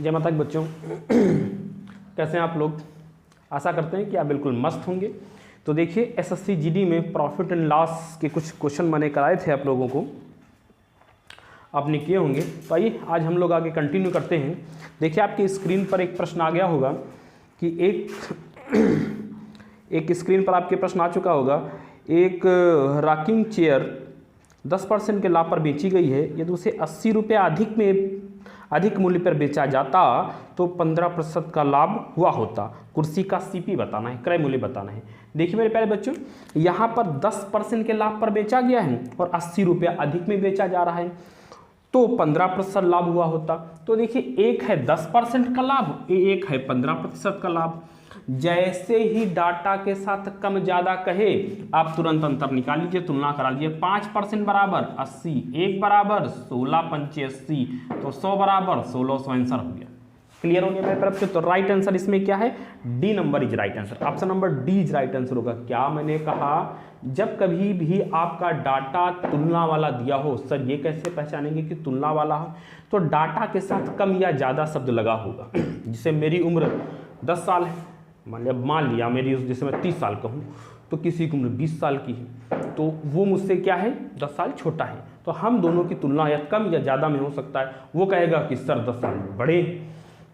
जय माता दी बच्चों। कैसे हैं आप लोग? आशा करते हैं कि आप बिल्कुल मस्त होंगे। तो देखिए एसएससी जीडी में प्रॉफिट एंड लॉस के कुछ क्वेश्चन मैंने कराए थे आप लोगों को, आपने किए होंगे। तो आइए आज हम लोग आगे कंटिन्यू करते हैं। देखिए आपकी स्क्रीन पर एक प्रश्न आ गया होगा कि एक स्क्रीन पर आपके प्रश्न आ चुका होगा। एक रॉकिंग चेयर 10% के लाभ पर बेची गई है, यदि उसे 80 रुपये अधिक मूल्य पर बेचा जाता तो 15% का लाभ हुआ होता। कुर्सी का सीपी बताना है, क्रय मूल्य बताना है। देखिए मेरे प्यारे बच्चों, यहाँ पर 10% के लाभ पर बेचा गया है और 80 रुपये अधिक में बेचा जा रहा है, तो 15% लाभ हुआ होता। तो देखिए एक है 10% का लाभ, एक है 15% का लाभ। जैसे ही डाटा के साथ कम ज़्यादा कहे आप तुरंत अंतर निकाल लीजिए, तुलना करा लीजिए। 5% बराबर 80, 1 बराबर 16 पंचे 80, तो 100 बराबर 1600 आंसर हो गया। क्लियर हो गया मेरे तरफ से? तो राइट आंसर इसमें क्या है? D number is right answer. Option number D is right answer होगा। क्या मैंने कहा? जब कभी भी आपका डाटा तुलना वाला दिया हो, सर ये कैसे पहचानेंगे कि तुलना वाला हो? तो डाटा के साथ कम या ज़्यादा शब्द लगा होगा। जैसे मेरी उम्र 10 साल है, मान लिया मेरी, जैसे मैं 30 साल का हूँ, तो किसी की उम्र 20 साल की है, तो वो मुझसे क्या है 10 साल छोटा है। तो हम दोनों की तुलना या कम या ज़्यादा में हो सकता है। वो कहेगा कि सर 10 साल बड़े,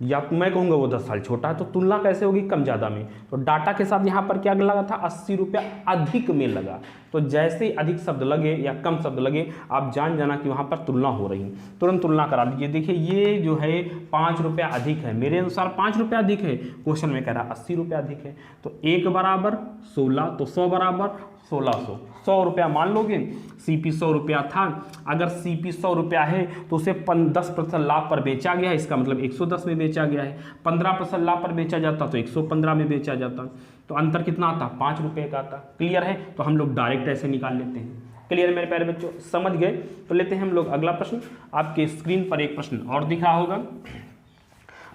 या मैं कहूँगा वो 10 साल छोटा है। तो तुलना कैसे होगी? कम ज़्यादा में। तो डाटा के साथ यहाँ पर क्या लगा था? 80 रुपया अधिक में लगा। तो जैसे ही अधिक शब्द लगे या कम शब्द लगे आप जान जाना कि वहाँ पर तुलना हो रही है, तुरंत तुलना करा लीजिए। देखिए ये जो है 5 रुपया अधिक है, मेरे अनुसार 5 रुपया अधिक है, क्वेश्चन में कह रहा 80 रुपया अधिक है। तो 1 बराबर 16, तो 100 बराबर 1600, 100 रुपया मान लोगे। सीपी 100 रुपया था, अगर सीपी 100 रुपया है तो उसे 10% लाभ पर बेचा गया है, इसका मतलब 110 में बेचा गया है। 15% लाभ पर बेचा जाता तो 115 में बेचा जाता। तो अंतर कितना आता? 5 रुपये का आता। क्लियर है? तो हम लोग डायरेक्ट ऐसे निकाल लेते हैं। क्लियर मेरे प्यारे बच्चों? समझ गए? तो लेते हैं हम लोग अगला प्रश्न। आपके स्क्रीन पर एक प्रश्न और दिख रहा होगा,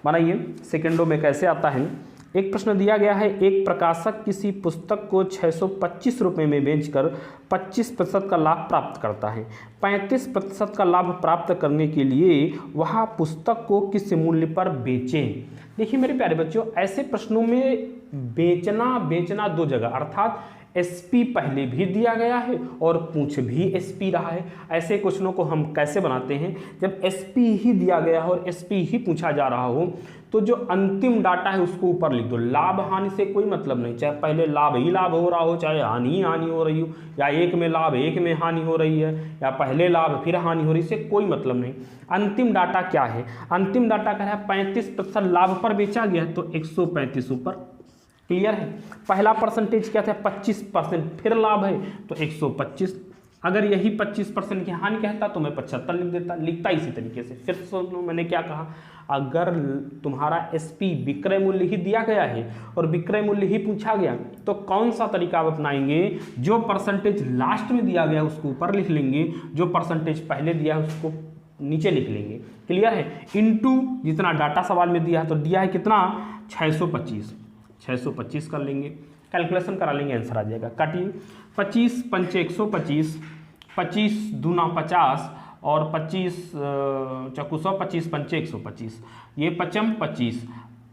बनाइए। सेकेंडों में कैसे आता है? एक प्रश्न दिया गया है, एक प्रकाशक किसी पुस्तक को 625 रुपये में बेचकर 25% का लाभ प्राप्त करता है। 35% का लाभ प्राप्त करने के लिए वह पुस्तक को किस मूल्य पर बेचें? देखिए मेरे प्यारे बच्चों, ऐसे प्रश्नों में बेचना दो जगह, अर्थात एसपी पहले भी दिया गया है और पूछ भी एसपी रहा है। ऐसे क्वेश्चनों को हम कैसे बनाते हैं? जब एसपी ही दिया गया हो और एसपी ही पूछा जा रहा हो, तो जो अंतिम डाटा है उसको ऊपर लिख दो। लाभ हानि से कोई मतलब नहीं, चाहे पहले लाभ ही लाभ हो रहा हो, चाहे हानि ही हानि हो रही हो, या एक में लाभ एक में हानि हो रही है, या पहले लाभ फिर हानि हो रही है, इससे कोई मतलब नहीं। अंतिम डाटा क्या है? अंतिम डाटा कह रहा है 35% लाभ पर बेचा गया है, तो 135 ऊपर। क्लियर है? पहला परसेंटेज क्या था? 25%, फिर लाभ है तो 125। अगर यही 25% की हानि कहता तो मैं 75 लिख देता, लिखता इसी तरीके से। फिर सुन लो मैंने क्या कहा, अगर तुम्हारा एसपी विक्रय मूल्य ही दिया गया है और विक्रय मूल्य ही पूछा गया, तो कौन सा तरीका आप अपनाएंगे? जो परसेंटेज लास्ट में दिया गया उसको ऊपर लिख लेंगे, जो परसेंटेज पहले दिया है उसको नीचे लिख लेंगे। क्लियर है? इनटू जितना डाटा सवाल में दिया है, तो दिया है कितना? 625 कर लेंगे, कैलकुलेशन करा लेंगे, आंसर आ जाएगा। काटिए, 25 पंचे 125, 25 दूना 50 और 25 चक्कू 100, 25 पंचे 125, ये 55 25,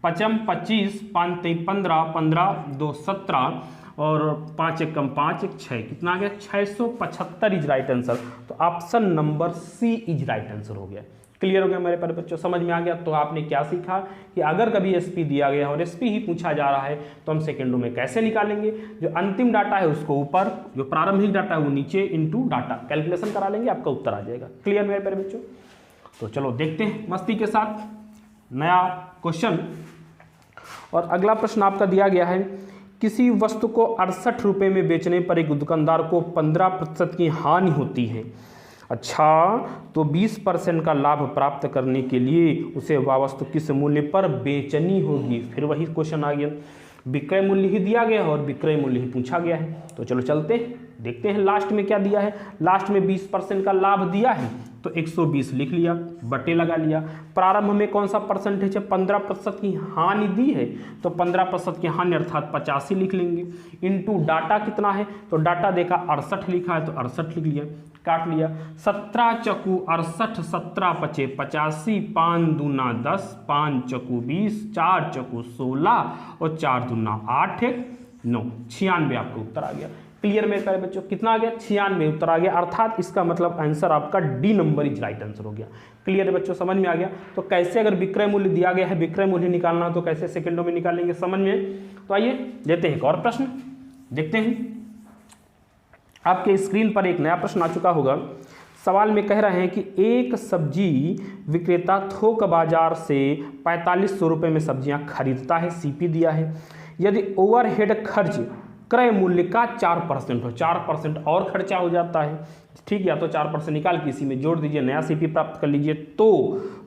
55 25, 5 3 15, 15 2 17 और 5 1 कम 5 1 6, कितना आ गया? 675 इज राइट आंसर। तो option number C is right answer हो गया। क्लियर हो गया मेरे प्यारे बच्चों? समझ में आ गया? तो आपने क्या सीखा कि अगर कभी एसपी दिया गया और एसपी ही पूछा जा रहा है तो हम सेकेंडों में कैसे निकालेंगे? जो अंतिम डाटा है उसको ऊपर, जो प्रारंभिक डाटा है वो नीचे, इनटू डाटा, कैलकुलेशन करा लेंगे, आपका उत्तर आ जाएगा। क्लियर मेरे प्यारे बच्चों? तो चलो देखते हैं मस्ती के साथ नया क्वेश्चन। और अगला प्रश्न आपका दिया गया है, किसी वस्तु को 68 रुपये में बेचने पर एक दुकानदार को 15% की हानि होती है। अच्छा, तो 20% का लाभ प्राप्त करने के लिए उसे वह वस्तु किस मूल्य पर बेचनी होगी? फिर वही क्वेश्चन आ गया, विक्रय मूल्य ही दिया गया है और विक्रय मूल्य ही पूछा गया है। तो चलो चलते देखते हैं लास्ट में क्या दिया है। लास्ट में 20% का लाभ दिया है तो 120 लिख लिया, बटे लगा लिया। प्रारंभ में कौन सा परसेंटेज है? 15% की हानि दी है तो 15% की हानि अर्थात 85 लिख लेंगे। इनटू डाटा कितना है? तो डाटा देखा 68 लिखा है तो 68 लिख लिया। काट लिया। 17 चकू 68, 17 पचे 85, 5 दूना 10, 5 चकू 20, 4 चकू 16 और 4 दूना 8, 1 9, 96 आपका उत्तर आ गया। क्लियर मेरे प्यारे बच्चों, कितना आ गया? 96 उत्तर आ गया, अर्थात इसका मतलब आंसर आपका D number is right answer हो गया। क्लियर है बच्चों, समझ में आ गया? तो कैसे अगर विक्रय मूल्य दिया गया है, विक्रय मूल्य निकालना तो कैसे सेकंडों में निकालेंगे, समझ में? तो आइए लेते हैं एक और प्रश्न, देखते हैं। आपके स्क्रीन पर एक नया प्रश्न आ चुका होगा। सवाल में कह रहे हैं कि एक सब्जी विक्रेता थोक बाजार से 4500 रुपये में सब्जियां खरीदता है, सीपी दिया है। यदि ओवरहेड खर्च क्रय मूल्य का 4% हो, 4% और खर्चा हो जाता है, ठीक है, या तो 4% निकाल के इसी में जोड़ दीजिए, नया सीपी प्राप्त कर लीजिए, तो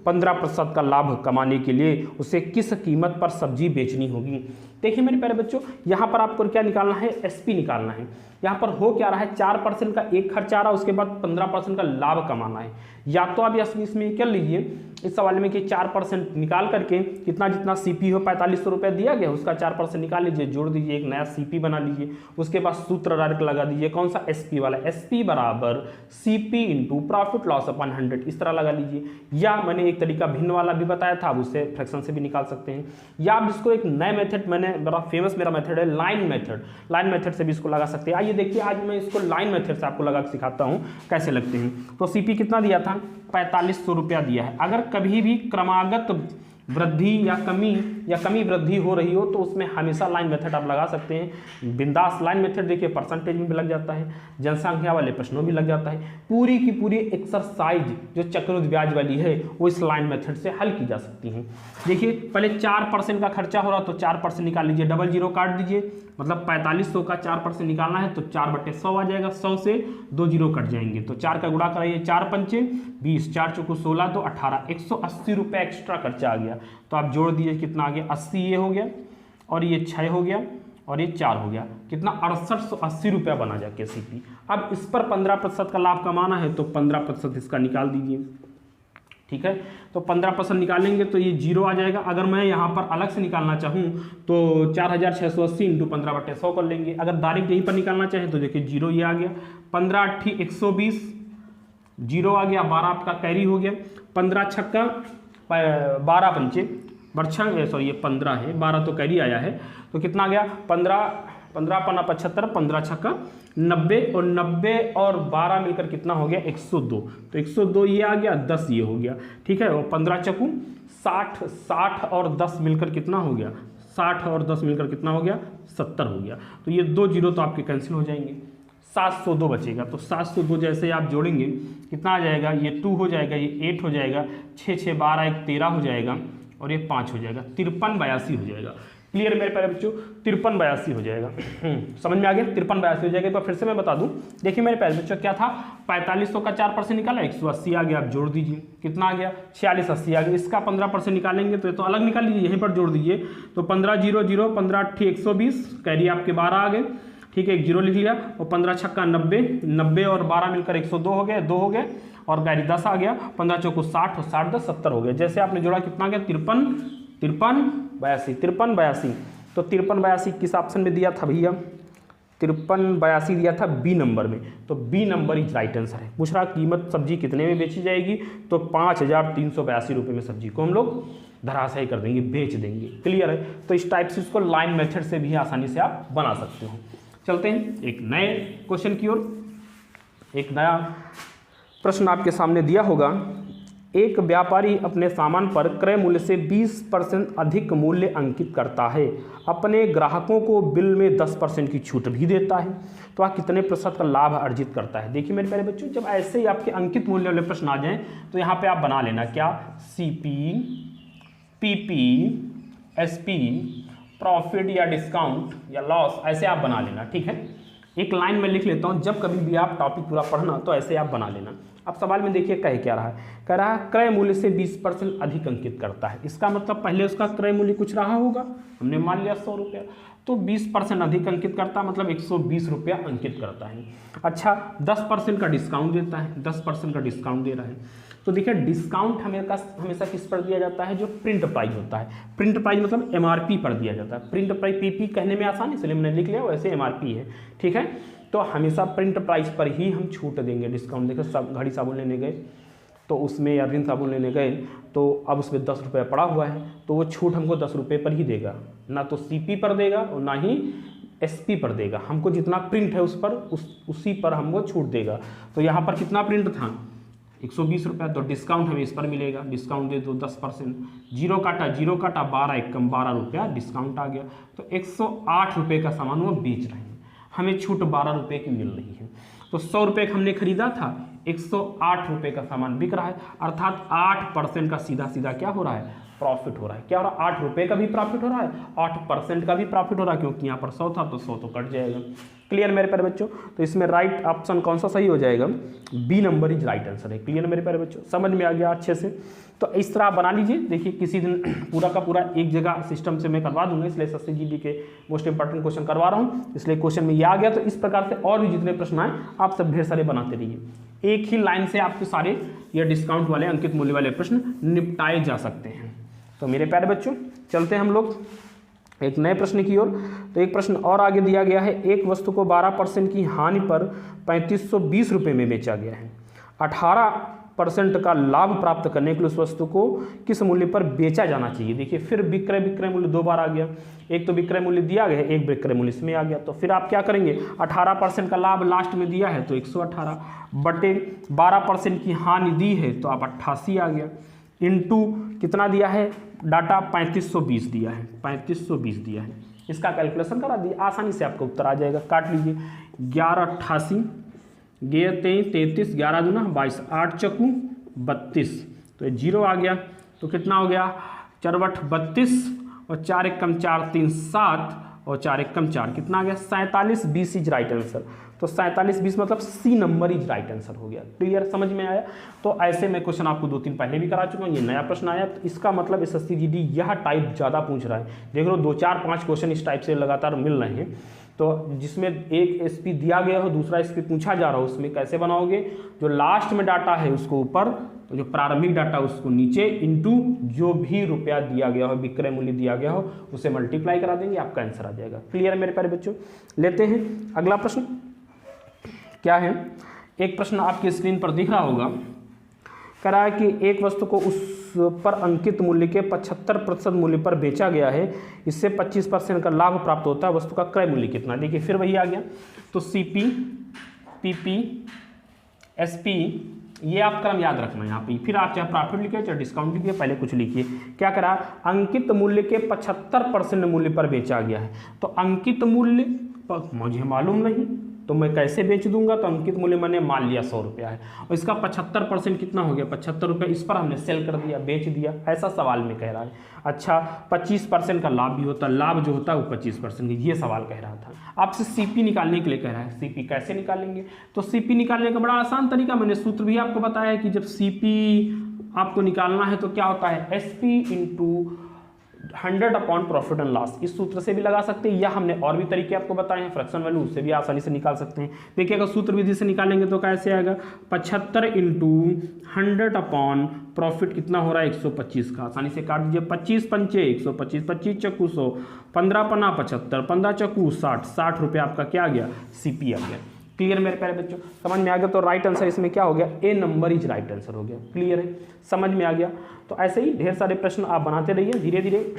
15% का लाभ कमाने के लिए उसे किस कीमत पर सब्जी बेचनी होगी। देखिए मेरे प्यारे बच्चों, यहाँ पर आपको क्या निकालना है? एसपी निकालना है। यहाँ पर हो क्या रहा है? 4% का एक खर्चा आ रहा है, उसके बाद 15% का लाभ कमाना है। या तो आप इसमें कर लीजिए इस सवाल में कि 4% निकाल करके कितना, जितना सीपी हो 4500 रुपये दिया गया, उसका 4% निकाल लीजिए, जोड़ दीजिए, एक नया सीपी बना लीजिए, उसके बाद सूत्र डायरेक्ट लगा दीजिए, कौन सा? एसपी वाला। एसपी बराबर CP into profit loss upon 100, इस तरह लगा लीजिए। या मैंने एक तरीका भिन्न वाला भी बताया था, आप उससे फ्रैक्शन से भी निकाल सकते हैं। या आप इसको एक नए मेथड, मैंने बड़ा फेमस मेरा मेथड है लाइन मेथड, लाइन मेथड से भी इसको लगा सकते हैं। आइए देखिए, आज मैं इसको लाइन मेथड से आपको लगा सिखाता हूँ कैसे लगते हैं। तो सीपी कितना दिया था? 4500 रुपया दिया है। अगर कभी भी क्रमागत वृद्धि या कमी वृद्धि हो रही हो तो उसमें हमेशा लाइन मेथड आप लगा सकते हैं। बिंदास लाइन मेथड देखिए, परसेंटेज में भी लग जाता है, जनसंख्या वाले प्रश्नों भी लग जाता है। पूरी की पूरी एक्सरसाइज जो चक्रवृद्धि ब्याज वाली है वो इस लाइन मेथड से हल की जा सकती है। देखिए पहले 4% का खर्चा हो रहा तो 4% निकाल लीजिए, डबल जीरो काट दीजिए, मतलब 4500 का 4% निकालना है तो 4/100 आ जाएगा, 100 से 2 जीरो कट जाएंगे तो 4 का गुणा कराइए, 4 पंचे 20, 4 चौको 16, 2 18, 180 रुपये एक्स्ट्रा खर्चा आ गया। तो आप जोड़ दीजिए, कितना आ गया? 80 ये हो गया और ये 6 हो गया और ये 4 हो गया, कितना? 6880 रुपया बना जाके सीपी। अब इस पर 15% का लाभ कमाना है तो 15% इसका निकाल दीजिए, ठीक है। तो 15% निकालेंगे तो ये जीरो आ जाएगा। अगर मैं यहाँ पर अलग से निकालना चाहूँ तो 4680 इंटू 15/100 कर लेंगे। अगर डायरेक्ट यहीं पर निकालना चाहें तो देखिए जीरो ये आ गया, 15 8 120, जीरो आ गया, 12 आपका कैरी हो गया, 15 छक्का 12 पंचे बरछंग, सॉरी ये 15 है, 12 तो कैरी आया है, तो कितना आ गया? 15 पन्ना 75, 15 छक्का 90 और 90 और 12 मिलकर कितना हो गया? 102। तो 102 ये आ गया, 10 ये हो गया, ठीक है। और 15 चकू 60, 60 और 10 मिलकर कितना हो गया? 60 और 10 मिलकर कितना हो गया? 70 हो गया। तो ये 2 जीरो तो आपके कैंसिल हो जाएंगे, 702 बचेगा। तो 702 जैसे आप जोड़ेंगे कितना आ जाएगा? ये 2 हो जाएगा, ये 8 हो जाएगा, 6 6 12 1 13 हो जाएगा और ये 5 हो जाएगा, 5382 हो जाएगा। क्लियर मेरे प्यारे बच्चों, 5382 हो जाएगा। समझ में आ गया? 5382 हो जाएगा। एक बार फिर से मैं बता दूं, देखिए मेरे प्यारे बच्चों क्या था? 4500 का 4% निकाला, 180 आ गया, आप जोड़ दीजिए, कितना आ गया? 4680 आ गया। इसका 15% निकालेंगे तो ये तो अलग निकाल लीजिए, यहीं पर जोड़ दीजिए, तो 15 0 0, 15 8 120, कैरी आपके 12 आ गए, ठीक है, एक जीरो लिख लिया, और 15 छक्का 90, 90 और 12 मिलकर 102 हो गए, 2 हो गए, और कैरी 10 आ गया, 15 चौको 60 और 60 10 70 हो गया। जैसे आपने जोड़ा कितना गया? 53 82। तो 53 82 किस ऑप्शन में दिया था भैया? 53 82 दिया था बी नंबर में। तो B number is right answer है। पूछ रहा कीमत सब्जी कितने में बेची जाएगी? तो 5382 रुपये में सब्जी को हम लोग धराशायी कर देंगे, बेच देंगे। क्लियर है? तो इस टाइप से इसको लाइन मेथड से भी आसानी से आप बना सकते हो। चलते हैं एक नए क्वेश्चन की ओर। एक नया प्रश्न आपके सामने दिया होगा। एक व्यापारी अपने सामान पर क्रय मूल्य से 20% अधिक मूल्य अंकित करता है, अपने ग्राहकों को बिल में 10% की छूट भी देता है, तो वह कितने प्रतिशत का लाभ अर्जित करता है? देखिए मेरे प्यारे बच्चों, जब ऐसे ही आपके अंकित मूल्य वाले प्रश्न आ जाएं तो यहाँ पे आप बना लेना क्या? सीपी, पीपी, एसपी, प्रॉफिट या डिस्काउंट या लॉस, ऐसे आप बना लेना, ठीक है। एक लाइन में लिख लेता हूँ, जब कभी भी आप टॉपिक पूरा पढ़ना तो ऐसे आप बना लेना। अब सवाल में देखिए कह क्या रहा है? कह रहा है क्रय मूल्य से 20% अधिक अंकित करता है। इसका मतलब पहले उसका क्रय मूल्य कुछ रहा होगा, हमने मान लिया 100 रुपया, तो 20% अधिक अंकित करता मतलब 120 रुपया अंकित करता है। अच्छा, 10% का डिस्काउंट देता है, 10% का डिस्काउंट दे रहा है। तो देखिए डिस्काउंट हमेशा किस पर दिया जाता है? जो प्रिंट प्राइस होता है। प्रिंट प्राइस मतलब एमआरपी पर दिया जाता है। प्रिंट प्राइस पीपी कहने में आसानी, इसलिए मैंने लिख लिया, वैसे एमआरपी है, ठीक है। तो हमेशा प्रिंट प्राइस पर ही हम छूट देंगे, डिस्काउंट। देखो सब घड़ी साबुन लेने गए तो उसमें, या रिन साबुन लेने गए तो अब उसमें 10 रुपये पड़ा हुआ है, तो वो छूट हमको 10 रुपये पर ही देगा, ना तो CP पर देगा और ना ही SP पर देगा। हमको जितना प्रिंट है उस पर उसी पर हमको छूट देगा। तो यहाँ पर कितना प्रिंट था 120 रुपये, तो डिस्काउंट हमें इस पर मिलेगा, डिस्काउंट दे दो 10%, जीरो काटा 12 एक कम 12 रुपया डिस्काउंट आ गया। तो 108 रुपये का सामान वो बेच रहे हैं, हमें छूट 12 रुपये की मिल रही है। तो 100 रुपये का हमने खरीदा था, 108 रुपये का सामान बिक रहा है, अर्थात 8% का सीधा सीधा क्या हो रहा है, प्रॉफिट हो रहा है। क्या हो रहा है, 8 रुपये का भी प्रॉफिट हो रहा है, 8% का भी प्रॉफिट हो रहा है, क्योंकि यहाँ पर 100 था तो 100 तो कट जाएगा। क्लियर मेरे प्यारे बच्चों? तो इसमें राइट ऑप्शन कौन सा सही हो जाएगा, B number is right answer है। क्लियर मेरे प्यारे बच्चों? समझ में आ गया अच्छे से? तो इस तरह आप बना लीजिए। देखिए किसी दिन पूरा का पूरा एक जगह सिस्टम से मैं करवा दूंगा, इसलिए SSC GD के मोस्ट इंपॉर्टेंट क्वेश्चन करवा रहा हूँ, इसलिए क्वेश्चन में ये आ गया। तो इस प्रकार से और भी जितने प्रश्न आए आप सब ढेर सारे बनाते रहिए। एक ही लाइन से आपके सारे ये डिस्काउंट वाले अंकित मूल्य वाले प्रश्न निपटाए जा सकते हैं। तो मेरे प्यारे बच्चों चलते हैं हम लोग एक नए प्रश्न की ओर। तो एक प्रश्न और आगे दिया गया है, एक वस्तु को 12% की हानि पर 3520 रुपये में बेचा गया है, 18% का लाभ प्राप्त करने के लिए उस वस्तु को किस मूल्य पर बेचा जाना चाहिए। देखिए फिर विक्रय मूल्य 2 बार आ गया, एक तो विक्रय मूल्य दिया गया है, एक विक्रय मूल्य इसमें आ गया। तो फिर आप क्या करेंगे, 18% का लाभ लास्ट में दिया है तो 118 बटे 12% की हानि दी है तो आप 88 आ गया, इनटू कितना दिया है डाटा 3520 दिया है, 3520 दिया है। इसका कैलकुलेशन करा दिए, आसानी से आपका उत्तर आ जाएगा। काट लीजिए, 1188 33 11 दूना 22 8 चक्कू 32, तो ये 0 आ गया। तो कितना हो गया, 4 बट 32 और 4 एक कम 4 3 7 और 4 एक कम 4 कितना आ गया, 47 20 इज राइट आंसर। तो 47 20 मतलब C number is right answer हो गया। क्लियर, समझ में आया? तो ऐसे मैं क्वेश्चन आपको 2-3 पहले भी करा चुका हूँ, ये नया प्रश्न आया, तो इसका मतलब SSC GD यह टाइप ज़्यादा पूछ रहा है। देख लो 2 4 5 क्वेश्चन इस टाइप से लगातार मिल रहे हैं, तो जिसमें एक SP दिया गया हो, दूसरा SP पूछा जा रहा हो, उसमें कैसे बनाओगे, जो लास्ट में डाटा है उसको ऊपर, तो जो प्रारंभिक डाटा उसको नीचे, इनटू जो भी रुपया दिया गया हो, विक्रय मूल्य दिया गया हो, उसे मल्टीप्लाई करा देंगे, आपका आंसर आ जाएगा। क्लियर मेरे प्यारे बच्चों? लेते हैं अगला प्रश्न। क्या है, एक प्रश्न आपकी स्क्रीन पर दिख रहा होगा, कह रहा है कि एक वस्तु को उस पर अंकित मूल्य के 75% मूल्य पर बेचा गया है, इससे 25% का लाभ प्राप्त होता है, वस्तु का क्रय मूल्य कितना। देखिए फिर वही आ गया, तो CP PP SP ये आप क्रम याद रखना यहाँ पे। फिर आप चाहे प्रॉफिट लिखिए चाहे डिस्काउंट लिखिए, पहले कुछ लिखिए। क्या करा, अंकित मूल्य के 75% मूल्य पर बेचा गया है, तो अंकित मूल्य मुझे मालूम नहीं तो मैं कैसे बेच दूंगा, तो अंकित मूल्य मैंने मान लिया 100 रुपया है और इसका 75% कितना हो गया, 75 रुपये, इस पर हमने सेल कर दिया, बेच दिया, ऐसा सवाल में कह रहा है। अच्छा 25% का लाभ भी होता है, लाभ जो होता है वो 25%, ये सवाल कह रहा था। आपसे CP निकालने के लिए कह रहा है, CP कैसे निकालेंगे, तो CP निकालने का बड़ा आसान तरीका, मैंने सूत्र भी आपको बताया है कि जब CP आपको निकालना है तो क्या होता है, SP × 100 upon profit and loss, इस सूत्र से भी लगा सकते हैं, या हमने और भी तरीके आपको बताए हैं, फ्रैक्शन वैल्यू, उससे भी आसानी से निकाल सकते हैं। देखिए अगर सूत्र विधि से निकालेंगे तो कैसे आएगा, 75 × 100 अपॉन प्रॉफिट कितना हो रहा है 125 का, आसानी से काट दीजिए, 25 पंचे 125, 25 चक्कू 100, 15 पन्ना 75, 15 चक्कू 60, 60 रुपये आपका क्या आ गया, CP आ गया। क्लियर मेरे प्यारे बच्चों, समझ में आ गया? तो राइट आंसर इसमें क्या हो गया, A number is right answer हो गया। क्लियर है, समझ में आ गया? तो ऐसे ही ढेर सारे प्रश्न आप बनाते रहिए धीरे धीरे,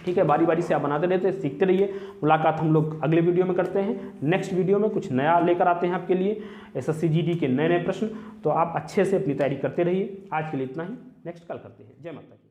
ठीक है, बारी बारी से आप बनाते रहते, सीखते रहिए। मुलाकात हम लोग अगले वीडियो में करते हैं, नेक्स्ट वीडियो में कुछ नया लेकर आते हैं आपके लिए, SSC GD के नए नए प्रश्न। तो आप अच्छे से अपनी तैयारी करते रहिए। आज के लिए इतना ही, नेक्स्ट कल करते हैं। जय माता दी।